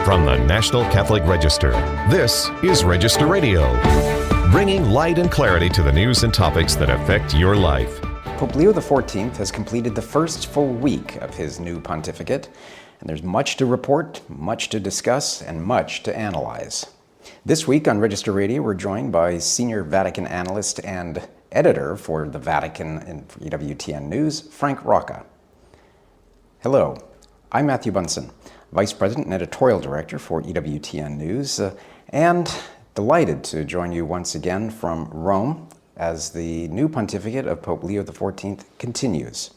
From the National Catholic Register, this is Register Radio, bringing light and clarity to the news and topics that affect your life. Pope Leo XIV has completed the first full week of his new pontificate, and there's much to report, much to discuss, and much to analyze. This week on Register Radio, we're joined by senior Vatican analyst and editor for the Vatican and EWTN News, Frank Rocca. Hello, I'm Matthew Bunson, Vice President and Editorial Director for EWTN News, and delighted to join you once again from Rome as the new pontificate of Pope Leo XIV continues.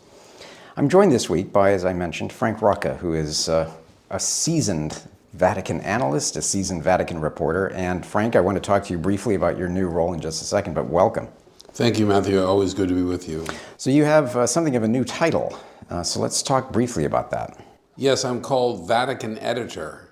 I'm joined this week by, as I mentioned, Frank Rocca, who is a seasoned Vatican analyst, a seasoned Vatican reporter. And Frank, I want to talk to you briefly about your new role in just a second, but welcome. Thank you, Matthew. Always good to be with you. So you have something of a new title. So let's talk briefly about that. Yes, I'm called Vatican Editor.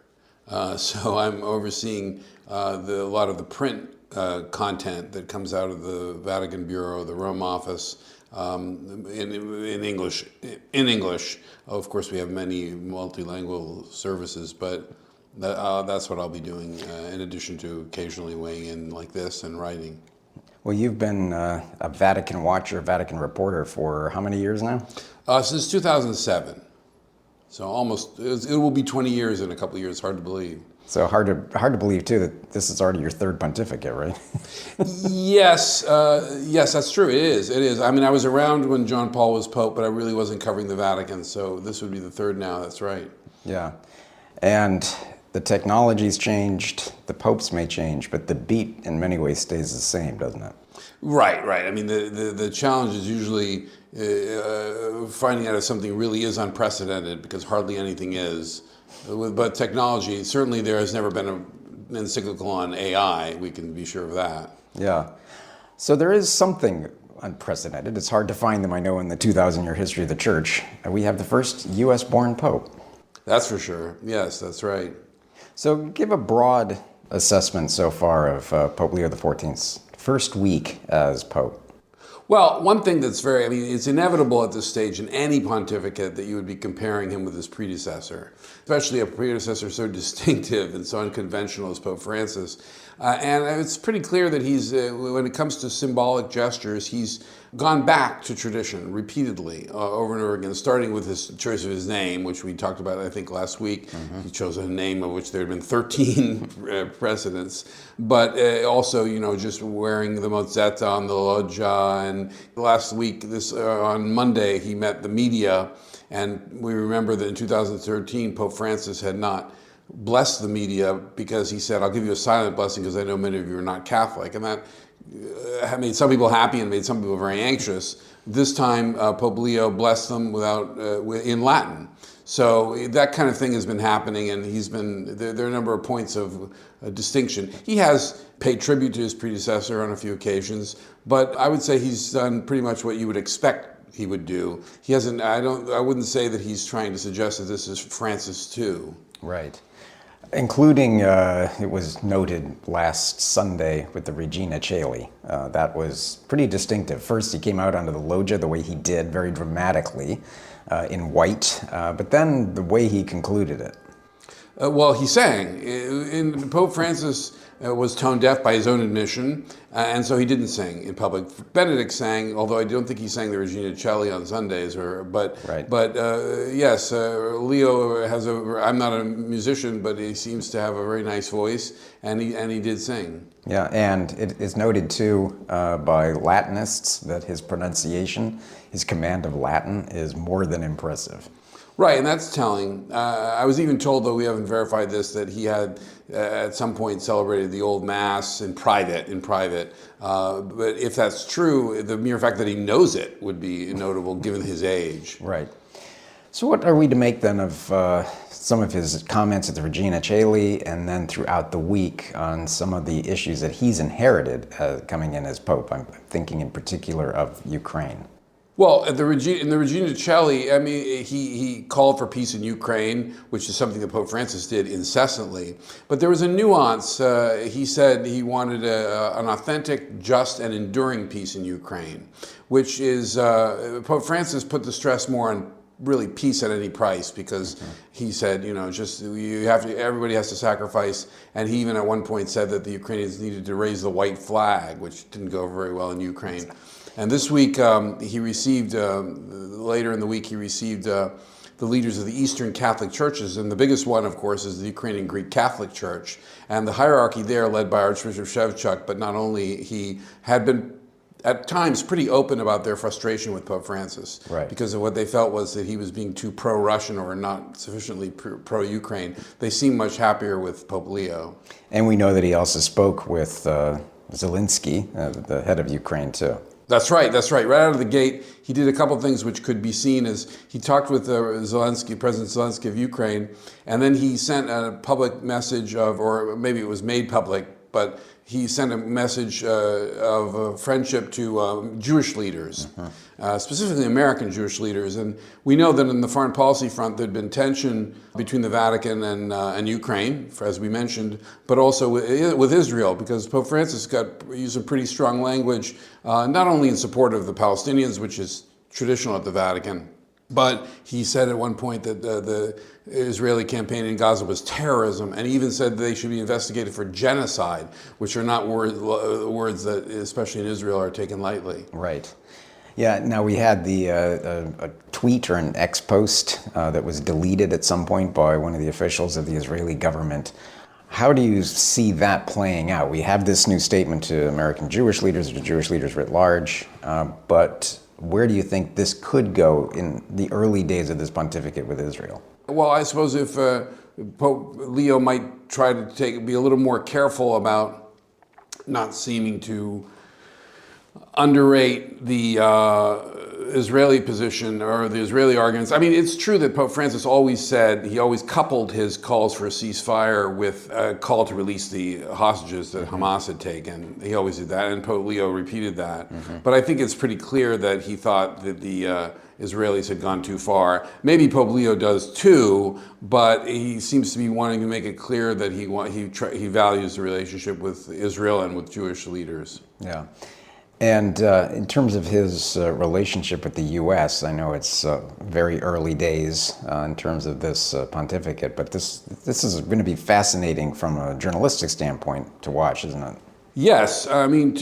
So I'm overseeing a lot of the print content that comes out of the Vatican Bureau, the Rome office, in English. In English, of course, we have many multilingual services, but that's what I'll be doing in addition to occasionally weighing in like this and writing. Well, you've been a Vatican watcher, Vatican reporter for how many years now? Since 2007. So almost, it will be 20 years in a couple of years. Hard to believe. So hard to believe too that this is already your third pontificate, right? Yes, that's true. It is. I mean, I was around when John Paul was Pope, but I really wasn't covering the Vatican. So this would be the third now. That's right. Yeah, and the technology's changed. The popes may change, but the beat in many ways stays the same, doesn't it? Right. I mean, the challenge is usually finding out if something really is unprecedented, because hardly anything is. But technology, certainly there has never been an encyclical on AI, we can be sure of that. Yeah. So there is something unprecedented. It's hard to find them, I know, in the 2,000-year history of the Church. We have the first U.S.-born Pope. That's for sure. Yes, that's right. So give a broad assessment so far of Pope Leo XIV's first week as Pope. Well, one thing that's it's inevitable at this stage in any pontificate that you would be comparing him with his predecessor, especially a predecessor so distinctive and so unconventional as Pope Francis. And it's pretty clear that he's, when it comes to symbolic gestures, he's gone back to tradition repeatedly over and over again, starting with his choice of his name, which we talked about, I think, last week. Mm-hmm. He chose a name of which there had been 13 precedents, but also, just wearing the mozzetta on the loggia. And last week, on Monday, he met the media, and we remember that in 2013, Pope Francis had not blessed the media because he said, I'll give you a silent blessing because I know many of you are not Catholic. And that made some people happy and made some people very anxious. This time, Pope Leo blessed them in Latin. So that kind of thing has been happening, and there are a number of points of distinction. He has paid tribute to his predecessor on a few occasions, but I would say he's done pretty much what you would expect he would do. He hasn't. I wouldn't say that he's trying to suggest that this is Francis too. Right. Including, it was noted last Sunday with the Regina Caeli. That was pretty distinctive. First, he came out onto the loggia the way he did, very dramatically, in white, but then the way he concluded it. Well, he sang. Pope Francis was tone deaf by his own admission, and so he didn't sing in public. Benedict sang, although I don't think he sang the Regina Caeli on Sundays. Yes, Leo has I'm not a musician, but he seems to have a very nice voice, and he did sing. Yeah, and it is noted too by Latinists that his pronunciation, his command of Latin, is more than impressive. Right, and that's telling. I was even told, though we haven't verified this, that he had at some point celebrated the old Mass in private. But if that's true, the mere fact that he knows it would be notable given his age. Right. So what are we to make then of some of his comments at the Regina Caeli and then throughout the week on some of the issues that he's inherited coming in as Pope? I'm thinking in particular of Ukraine. Well, in the Regina Caeli, I mean, he called for peace in Ukraine, which is something that Pope Francis did incessantly. But there was a nuance. He said he wanted an authentic, just, and enduring peace in Ukraine, which is, Pope Francis put the stress more on really peace at any price, because he said, everybody has to sacrifice, and he even at one point said that the Ukrainians needed to raise the white flag, which didn't go very well in Ukraine. And this week he received, later in the week, he received the leaders of the Eastern Catholic churches, and the biggest one, of course, is the Ukrainian Greek Catholic Church, and the hierarchy there led by Archbishop Shevchuk, but not only, he had been at times pretty open about their frustration with Pope Francis, right, because of what they felt was that he was being too pro-Russian or not sufficiently pro-Ukraine. They seemed much happier with Pope Leo. And we know that he also spoke with Zelensky, the head of Ukraine, too. That's right. Right out of the gate, he did a couple of things which could be seen as, he talked with Zelensky, President Zelensky of Ukraine, and then he sent a public message or maybe it was made public, but he sent a message of friendship to Jewish leaders, specifically American Jewish leaders. And we know that in the foreign policy front, there'd been tension between the Vatican and Ukraine, as we mentioned, but also with Israel, because Pope Francis used some pretty strong language, not only in support of the Palestinians, which is traditional at the Vatican, but he said at one point that the Israeli campaign in Gaza was terrorism, and he even said they should be investigated for genocide, which are not words that, especially in Israel, are taken lightly. Right. Yeah, now we had a tweet or an X post that was deleted at some point by one of the officials of the Israeli government. How do you see that playing out? We have this new statement to American Jewish leaders, or to Jewish leaders writ large, but where do you think this could go in the early days of this pontificate with Israel? Well, I suppose if Pope Leo might try to be a little more careful about not seeming to underrate the Israeli position or the Israeli arguments. I mean, it's true that Pope Francis always coupled his calls for a ceasefire with a call to release the hostages that Hamas had taken. He always did that, and Pope Leo repeated that. But I think it's pretty clear that he thought that the Israelis had gone too far. Maybe Pope Leo does too, but he seems to be wanting to make it clear that he values the relationship with Israel and with Jewish leaders. Yeah. And in terms of his relationship with the U.S., I know it's very early days in terms of this pontificate, but this is going to be fascinating from a journalistic standpoint to watch, isn't it? Yes, I mean,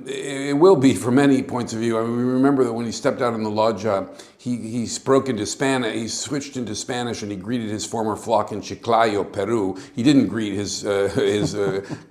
it will be from many points of view. I mean, we remember that when he stepped out in the loggia, he broke into Spanish. He switched into Spanish, and he greeted his former flock in Chiclayo, Peru. He didn't greet his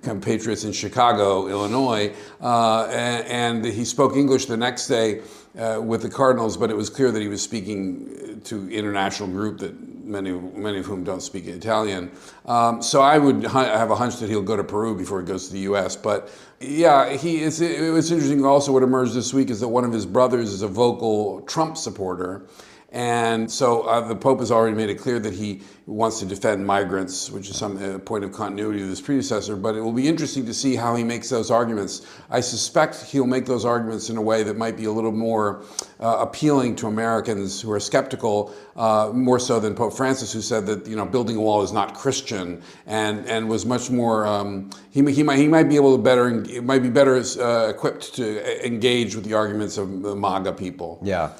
compatriots in Chicago, Illinois, and he spoke English the next day with the cardinals. But it was clear that he was speaking to an international group that many of whom don't speak Italian. So I would have a hunch that he'll go to Peru before he goes to the U.S. But yeah, it was interesting. Also, what emerged this week is that one of his brothers is a vocal Trump supporter. And so the Pope has already made it clear that he wants to defend migrants, which is some point of continuity with his predecessor. But it will be interesting to see how he makes those arguments. I suspect he'll make those arguments in a way that might be a little more appealing to Americans who are skeptical, more so than Pope Francis, who said that building a wall is not Christian, and was much more. He might be able to might be better equipped to engage with the arguments of the MAGA people. Yeah.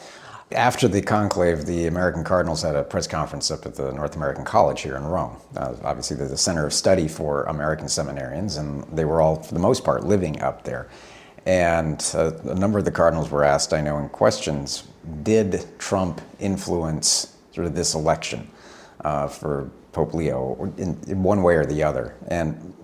After the conclave, the American Cardinals had a press conference up at the North American College here in Rome. Obviously, they're the center of study for American seminarians, and they were all, for the most part, living up there. And a number of the cardinals were asked, I know, in questions, did Trump influence sort of this election for Pope Leo in one way or the other? And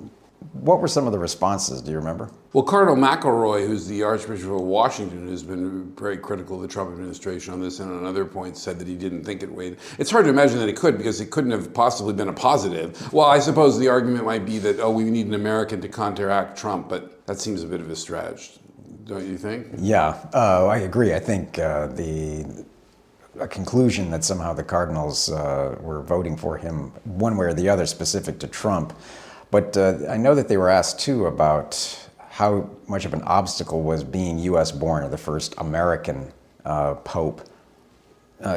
what were some of the responses? Do you remember? Well, Cardinal McElroy, who's the Archbishop of Washington, has been very critical of the Trump administration on this and on other points, said that he didn't think it weighed. It's hard to imagine that it could, because it couldn't have possibly been a positive. Well, I suppose the argument might be that, we need an American to counteract Trump, but that seems a bit of a stretch, don't you think? Yeah, I agree. I think a conclusion that somehow the Cardinals were voting for him one way or the other specific to Trump. But I know that they were asked, too, about how much of an obstacle was being U.S. born, or the first American Pope.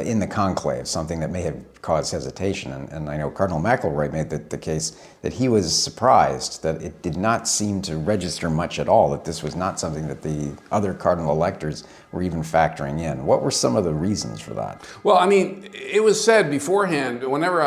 in the conclave, something that may have caused hesitation. And I know Cardinal McElroy made the case that he was surprised that it did not seem to register much at all, that this was not something that the other cardinal electors were even factoring in. What were some of the reasons for that? Well, I mean, it was said beforehand, whenever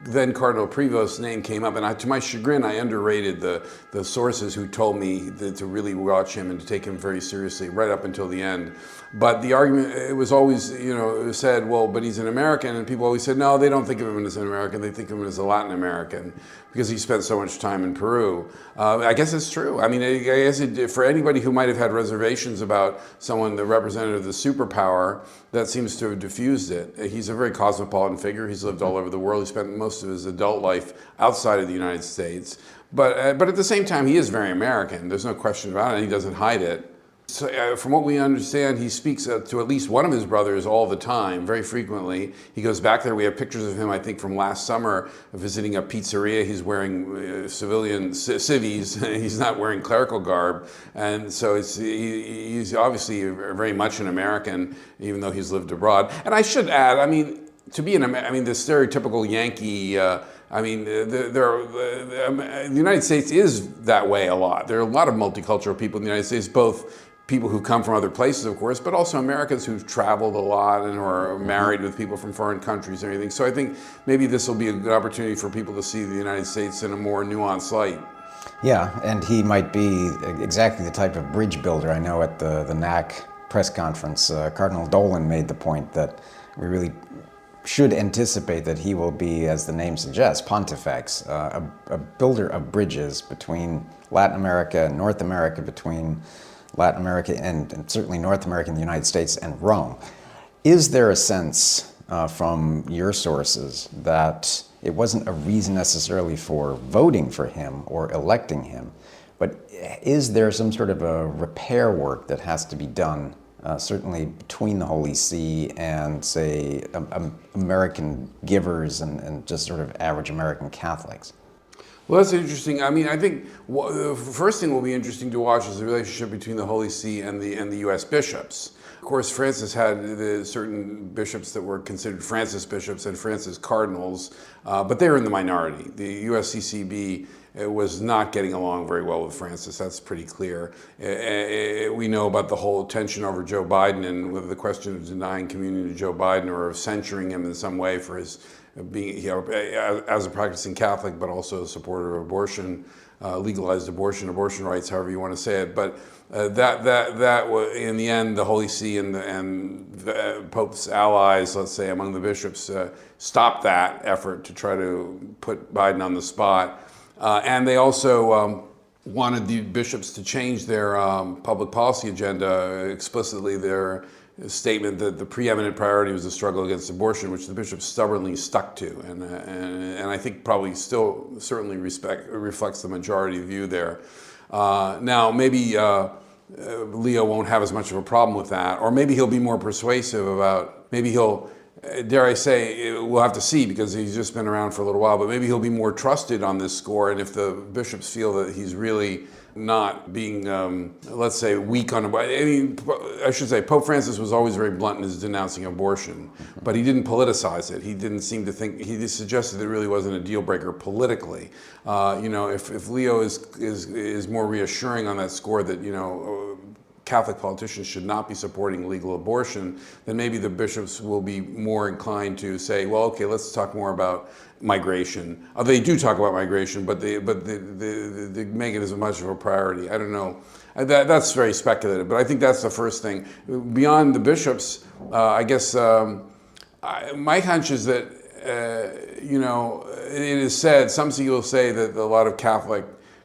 then Cardinal Prevost's name came up, and to my chagrin, I underrated the sources who told me to really watch him and to take him very seriously right up until the end. But the argument, it was always, it was said, well, but he's an American, and people always said, no, they don't think of him as an American, they think of him as a Latin American, because he spent so much time in Peru. I guess it's true. I mean, I guess for anybody who might have had reservations about someone, the representative of the superpower, that seems to have diffused it. He's a very cosmopolitan figure. He's lived all over the world. He spent most of his adult life outside of the United States. But at the same time, he is very American. There's no question about it. He doesn't hide it. So, from what we understand, he speaks to at least one of his brothers all the time, very frequently. He goes back there. We have pictures of him, I think, from last summer, visiting a pizzeria. He's wearing civilian civies. He's not wearing clerical garb. And so he's obviously very much an American, even though he's lived abroad. And I should add, I mean, to be the stereotypical Yankee, the United States is that way a lot. There are a lot of multicultural people in the United States, both people who come from other places, of course, but also Americans who've traveled a lot and who are married with people from foreign countries and everything. So I think maybe this will be a good opportunity for people to see the United States in a more nuanced light. Yeah, and he might be exactly the type of bridge builder. I know at the NAC press conference, Cardinal Dolan made the point that we really should anticipate that he will be, as the name suggests, pontifex, a builder of bridges between Latin America and North America, between Latin America and certainly North America and the United States and Rome. Is there a sense from your sources that it wasn't a reason necessarily for voting for him or electing him, but is there some sort of a repair work that has to be done certainly between the Holy See and, say, American givers and just sort of average American Catholics? Well, that's interesting. I mean, I think the first thing will be interesting to watch is the relationship between the Holy See and the U.S. bishops. Of course, Francis had certain bishops that were considered Francis bishops and Francis cardinals, but they were in the minority. The USCCB was not getting along very well with Francis. That's pretty clear. We know about the whole tension over Joe Biden and with the question of denying communion to Joe Biden or of censuring him in some way for his being, as a practicing Catholic, but also a supporter of abortion, legalized abortion rights, however you want to say it. But that was, in the end, the Holy See and the Pope's allies, let's say, among the bishops, stopped that effort to try to put Biden on the spot. And they also wanted the bishops to change their public policy agenda, explicitly their statement that the preeminent priority was the struggle against abortion, which the bishops stubbornly stuck to, and I think probably still certainly reflects the majority view there. Now, maybe Leo won't have as much of a problem with that, or maybe he'll be more persuasive about, maybe he'll, dare I say, we'll have to see because he's just been around for a little while, but maybe he'll be more trusted on this score, and if the bishops feel that he's really not being, let's say, weak on, I should say, Pope Francis was always very blunt in his denouncing abortion, but he didn't politicize it. He didn't seem to think, he suggested that it really wasn't a deal breaker politically. If Leo is more reassuring on that score that, Catholic politicians should not be supporting legal abortion, then maybe the bishops will be more inclined to say, well, okay, let's talk more about migration. They do talk about migration, but they make it as much of a priority. I don't know. That's very speculative, but I think that's the first thing. Beyond the bishops, I guess my hunch is that, it is said, some people say that a lot of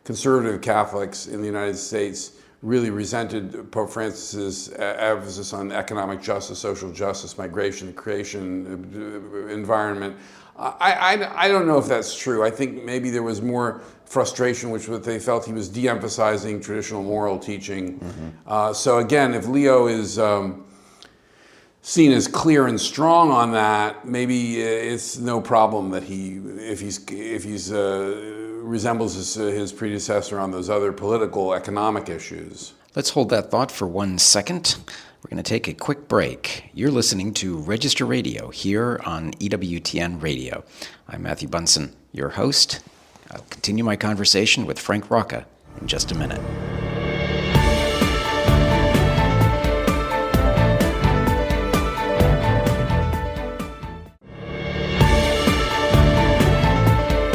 conservative Catholics in the United States really resented Pope Francis's emphasis on economic justice, social justice, migration, creation, environment. I don't know if that's true. I think maybe there was more frustration, which they felt he was de-emphasizing traditional moral teaching. Mm-hmm. So again, if Leo is seen as clear and strong on that, maybe it's no problem that if he's resembles his predecessor on those other political, economic issues. Let's hold that thought for 1 second. We're going to take a quick break. You're listening to Register Radio here on EWTN Radio. I'm Matthew Bunson, your host. I'll continue my conversation with Frank Rocca in just a minute.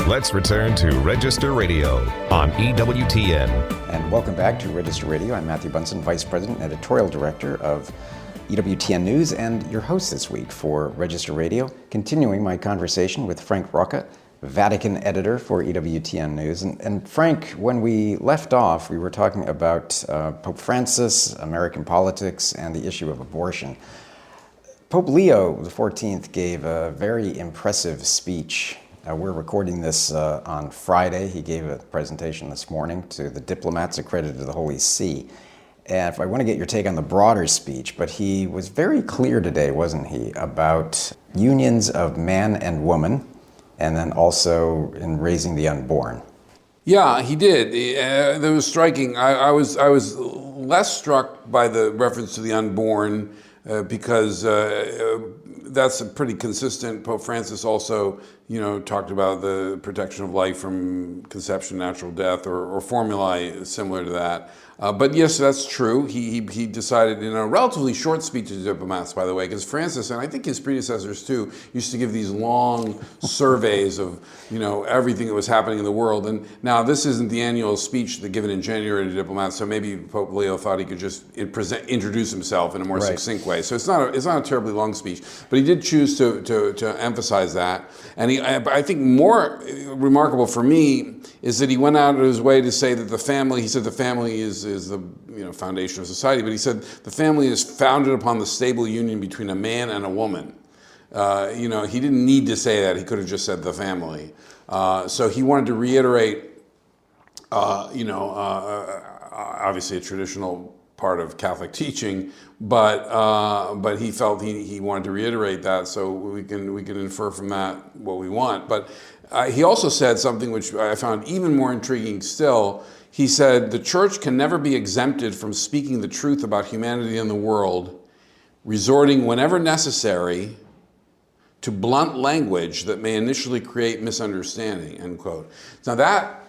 Let's return to Register Radio on EWTN. And welcome back to Register Radio. I'm Matthew Bunson, Vice President and Editorial Director of EWTN News, and your host this week for Register Radio, continuing my conversation with Frank Rocca, Vatican Editor for EWTN News. And Frank, when we left off, we were talking about Pope Francis, American politics, and the issue of abortion. Pope Leo XIV gave a very impressive speech. We're recording this on Friday. He gave a presentation this morning to the diplomats accredited to the Holy See. And I want to get your take on the broader speech, but he was very clear today, wasn't he, about unions of man and woman, and then also in raising the unborn. Yeah, he did. That was striking. I was less struck by the reference to the unborn because that's a pretty consistent. Pope Francis also, talked about the protection of life from conception, natural death, or formulae similar to that. But yes, that's true. He decided in a relatively short speech to diplomats, by the way, because Francis, and I think his predecessors too, used to give these long surveys of, everything that was happening in the world. And now this isn't the annual speech given in January to diplomats, so maybe Pope Leo thought he could just introduce himself in a more succinct way. So it's not a terribly long speech, but he did choose to emphasize that. And I think more remarkable for me is that he went out of his way to say that the family is the foundation of society, but he said the family is founded upon the stable union between a man and a woman. He didn't need to say that. He could have just said the family. So he wanted to reiterate, obviously a traditional part of Catholic teaching, but he felt he wanted to reiterate that, so we can infer from that what we want. But he also said something which I found even more intriguing still. He said, the church can never be exempted from speaking the truth about humanity and the world, resorting whenever necessary to blunt language that may initially create misunderstanding, end quote. Now that,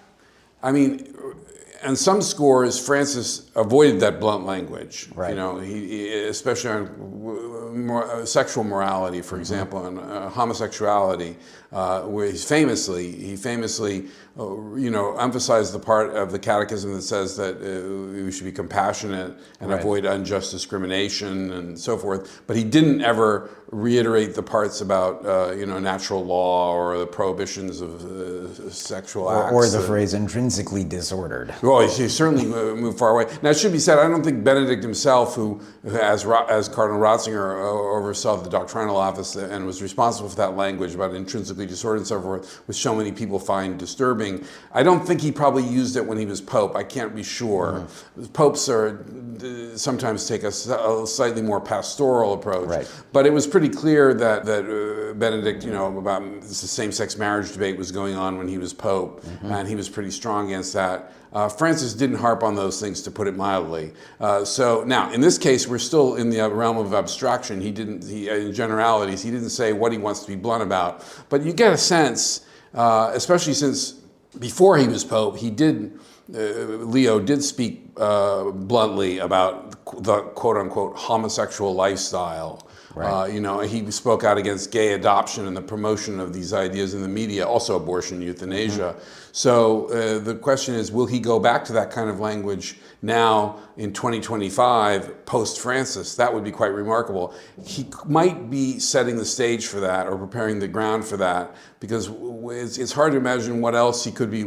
on some scores, Francis avoided that blunt language. Right. He especially on sexual morality, for example, and homosexuality, where he famously emphasized the part of the Catechism that says that we should be compassionate and avoid unjust discrimination and so forth. But he didn't ever reiterate the parts about natural law or the prohibitions of sexual acts. Or the phrase intrinsically disordered. Well, he certainly moved far away. Now, it should be said, I don't think Benedict himself, who as Cardinal Ratzinger oversaw the doctrinal office and was responsible for that language about intrinsically disordered and so forth, which so many people find disturbing, I don't think he probably used it when he was Pope. I can't be sure. Mm-hmm. Popes sometimes take a slightly more pastoral approach. Right. But it was pretty clear that Benedict, about the same-sex marriage debate was going on when he was Pope, and he was pretty strong against that. Francis didn't harp on those things, to put it mildly. So now, in this case, we're still in the realm of abstraction. In generalities, he didn't say what he wants to be blunt about. But you get a sense, especially since before he was Pope, Leo did speak bluntly about the quote-unquote homosexual lifestyle. Right. He spoke out against gay adoption and the promotion of these ideas in the media, also abortion, euthanasia. So the question is, will he go back to that kind of language now in 2025, post-Francis? That would be quite remarkable. He might be setting the stage for that or preparing the ground for that, because it's hard to imagine what else he could be.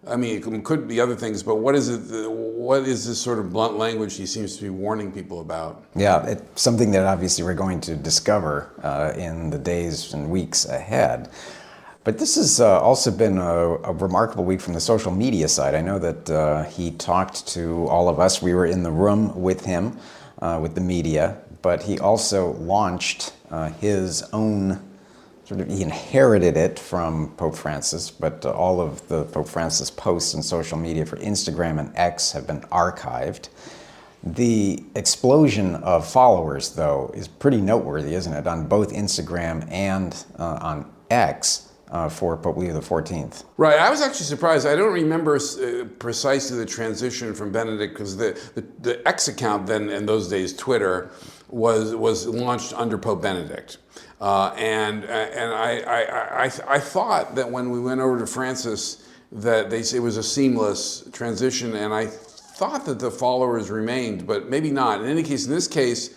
It could be other things, but what is it? What is this sort of blunt language he seems to be warning people about? Yeah, it's something that obviously we're going to discover in the days and weeks ahead. But this has also been a remarkable week from the social media side. I know that he talked to all of us. We were in the room with him, with the media, but he also launched his own. He inherited it from Pope Francis, but all of the Pope Francis posts on social media for Instagram and X have been archived. The explosion of followers, though, is pretty noteworthy, isn't it, on both Instagram and on X for Pope Leo XIV. Right. I was actually surprised. I don't remember precisely the transition from Benedict, because the X account then, in those days, Twitter, was launched under Pope Benedict. And I thought that when we went over to Francis that it was a seamless transition, and I thought that the followers remained, but maybe not. In any case, in this case,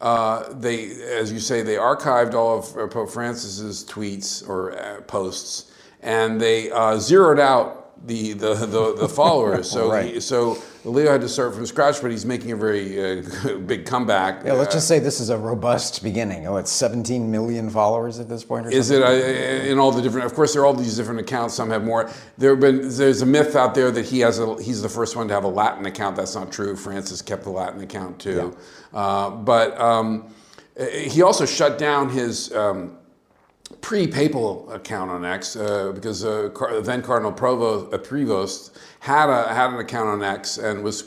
they, as you say, they archived all of Pope Francis's tweets or posts, and they zeroed out the followers. So Right. so Leo had to start from scratch, but he's making a very big comeback. Yeah, let's just say this is a robust beginning. Oh, it's 17 million followers at this point, or Is something? it in all the different? Of course, there are all these different accounts. Some have more. There's a myth out there that he's the first one to have a Latin account. That's not true. Francis kept the Latin account too, but he also shut down his pre-papal account on X because then Cardinal Prevost had an account on X and was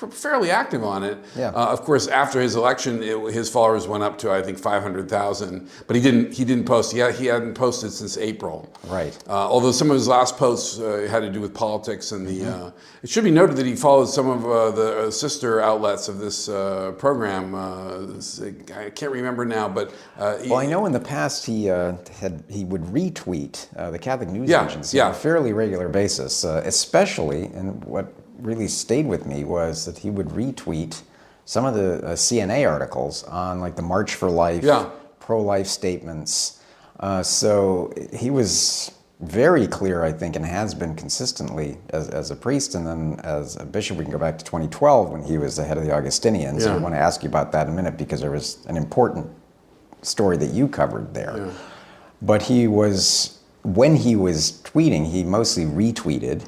fairly active on it. Yeah. Of course, after his election, his followers went up to, I think, 500,000. But he didn't post. He hadn't posted since April. Right. Although some of his last posts had to do with politics and the. It should be noted that he followed some of the sister outlets of this program. I can't remember now, but. Well, I know in the past he would retweet the Catholic News Agency yeah. on a fairly regular basis, especially, and what really stayed with me was that he would retweet some of the CNA articles on like the March for Life, pro-life statements. So he was very clear, I think, and has been consistently as a priest, and then as a bishop. We can go back to 2012 when he was the head of the Augustinians. I want to ask you about that in a minute because there was an important story that you covered there. Yeah. But when he was tweeting, he mostly retweeted,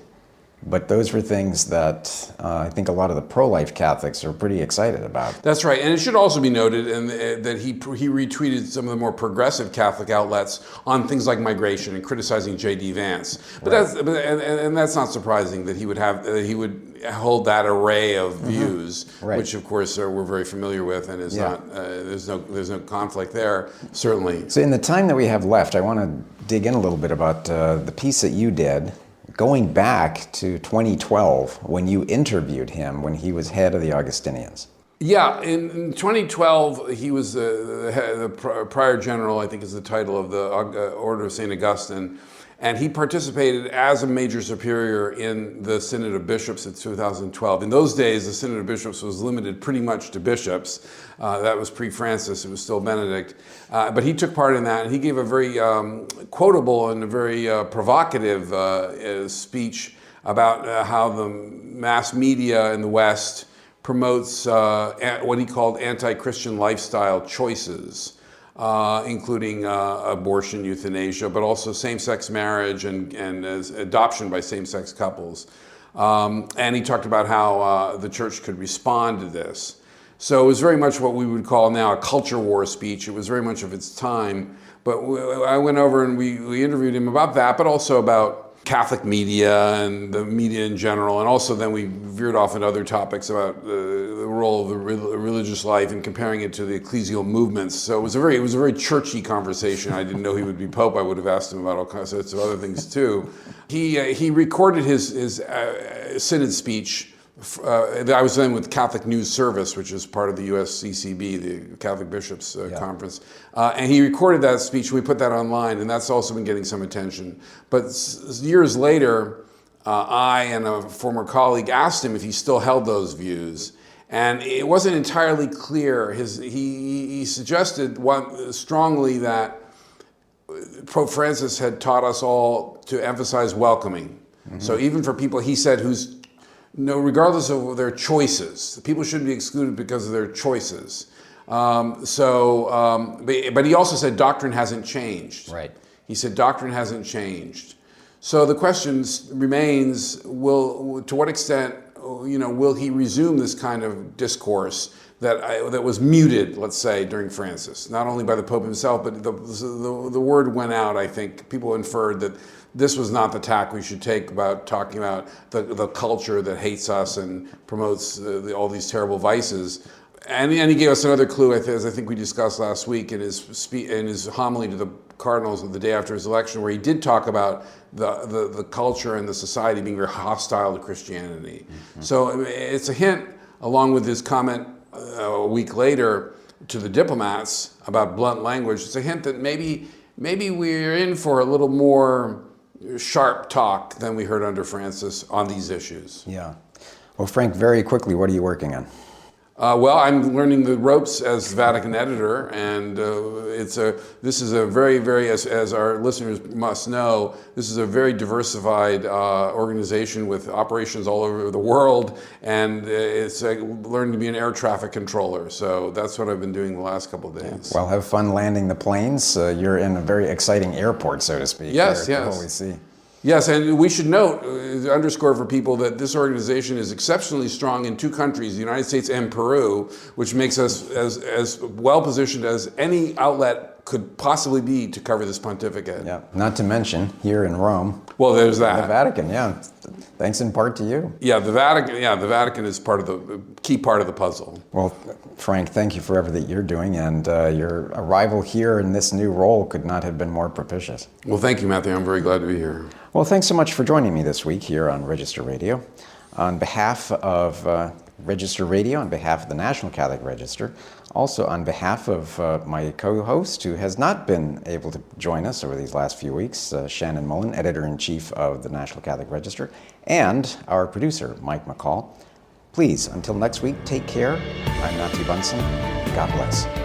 but those were things that I think a lot of the pro-life Catholics are pretty excited about. That's right, and it should also be noted that he retweeted some of the more progressive Catholic outlets on things like migration and criticizing J.D. Vance. But that's not surprising that he would hold that array of views, which of course we're very familiar with, and is not there's no conflict there, certainly. So in the time that we have left, I want to dig in a little bit about the piece that you did, going back to 2012 when you interviewed him when he was head of the Augustinians. Yeah, in 2012, he was the prior general, I think is the title of the Order of St. Augustine, and he participated as a major superior in the Synod of Bishops in 2012. In those days, the Synod of Bishops was limited pretty much to bishops. That was pre-Francis, it was still Benedict. But he took part in that, and he gave a very quotable and a very provocative speech about how the mass media in the West promotes what he called anti-Christian lifestyle choices, including abortion, euthanasia, but also same-sex marriage and adoption by same-sex couples. And he talked about how the church could respond to this. So it was very much what we would call now a culture war speech. It was very much of its time. But I went over and we interviewed him about that, but also about Catholic media and the media in general, and also then we veered off into other topics about the role of the religious life and comparing it to the ecclesial movements. So it was a very churchy conversation. I didn't know he would be Pope. I would have asked him about all kinds of other things too. He recorded his synod speech. I was then with Catholic News Service, which is part of the USCCB, the Catholic Bishops Conference. And he recorded that speech. We put that online, and that's also been getting some attention. But years later, I and a former colleague asked him if he still held those views. And it wasn't entirely clear. He suggested strongly that Pope Francis had taught us all to emphasize welcoming. Mm-hmm. So even for people, he said, regardless of their choices, people shouldn't be excluded because of their choices. But he also said doctrine hasn't changed. Right. He said doctrine hasn't changed. So the question remains: to what extent, will he resume this kind of discourse that was muted, let's say, during Francis, not only by the Pope himself, but the word went out. I think people inferred that this was not the tack we should take about talking about the culture that hates us and promotes all these terrible vices. And he gave us another clue, as I think we discussed last week in his homily to the cardinals the day after his election, where he did talk about the culture and the society being very hostile to Christianity. Mm-hmm. So it's a hint, along with his comment a week later to the diplomats about blunt language. It's a hint that maybe we're in for a little more sharp talk than we heard under Francis on these issues. Yeah. Well, Frank, very quickly, what are you working on? Well, I'm learning the ropes as Vatican editor, and this is a very, very, as our listeners must know, this is a very diversified organization with operations all over the world, and it's learning to be an air traffic controller. So that's what I've been doing the last couple of days. Well, have fun landing the planes. You're in a very exciting airport, so to speak. Yes, yes. Yes. We see. Yes, and we should note, underscore for people, that this organization is exceptionally strong in two countries, the United States and Peru, which makes us as well positioned as any outlet could possibly be to cover this pontificate. Yeah, not to mention here in Rome. Well, there's that. The Vatican, yeah. Thanks in part to you. Yeah, the Vatican is part of the key part of the puzzle. Well, Frank, thank you for everything you're doing, and your arrival here in this new role could not have been more propitious. Well, thank you, Matthew. I'm very glad to be here. Well, thanks so much for joining me this week here on Register Radio. On behalf of Register Radio, on behalf of the National Catholic Register, also on behalf of my co-host who has not been able to join us over these last few weeks, Shannon Mullen, Editor-in-Chief of the National Catholic Register, and our producer, Mike McCall. Please, until next week, take care. I'm Matthew Bunson. God bless.